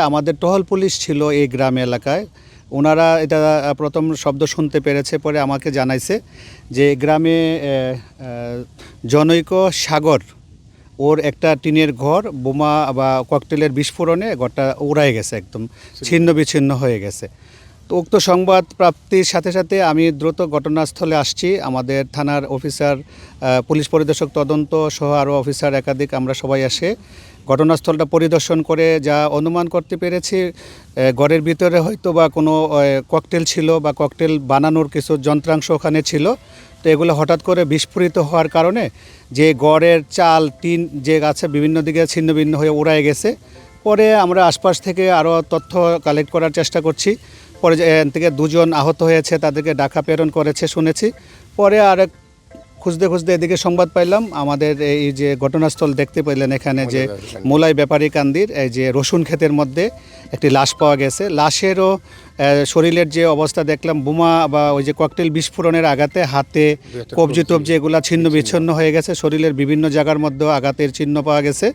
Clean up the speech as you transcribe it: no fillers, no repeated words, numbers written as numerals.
আমাদের টহল পুলিশ ছিল এই গ্রাম এলাকায়, ওনারা এটা প্রথম শব্দ শুনতে পেরেছে, পরে আমাকে জানাইছে যে গ্রামে জনৈক সাগর ওর একটা টিনের ঘর বোমা বা ককটেলের বিস্ফোরণে ঘরটা উড়ায় গেছে, একদম ছিন্ন বিচ্ছিন্ন হয়ে গেছে। তো উক্ত সংবাদ প্রাপ্তির সাথে সাথে আমি দ্রুত ঘটনাস্থলে আসছি। আমাদের থানার অফিসার, পুলিশ পরিদর্শক তদন্ত সহ আরও অফিসার একাধিক, আমরা সবাই এসে ঘটনাস্থলটা পরিদর্শন করে যা অনুমান করতে পেরেছি, ঘরের ভিতরে হয়তো বা কোনো ককটেল ছিল বা ককটেল বানানোর কিছু যন্ত্রাংশ ওখানে ছিল। তো এগুলো হঠাৎ করে বিস্ফোরিত হওয়ার কারণে যে ঘরের চাল টিন যে আছে বিভিন্ন দিকে ছিন্ন ভিন্ন হয়ে উড়ায় গেছে। পরে আমরা আশপাশ থেকে আরও তথ্য কালেক্ট করার চেষ্টা করছি। পরে এখান থেকে দুজন আহত হয়েছে, তাদেরকে ঢাকা প্রেরণ করেছে শুনেছি। পরে আরেক খুঁজতে খুঁজতে এদিকে সংবাদ পাইলাম, আমাদের এই যে ঘটনাস্থল দেখতে পেলেন এখানে যে মোলাই ব্যাপারী কান্দির এই যে রসুন ক্ষেতের মধ্যে একটি লাশ পাওয়া গেছে। লাশেরও শরীরের যে অবস্থা দেখলাম, বোমা বা ওই যে ককটেল বিস্ফোরণের আঘাতে হাতে কবজি টবজি এগুলা ছিন্ন বিচ্ছিন্ন হয়ে গেছে। শরীরের বিভিন্ন জায়গার মধ্যেও আঘাতের চিহ্ন পাওয়া গেছে।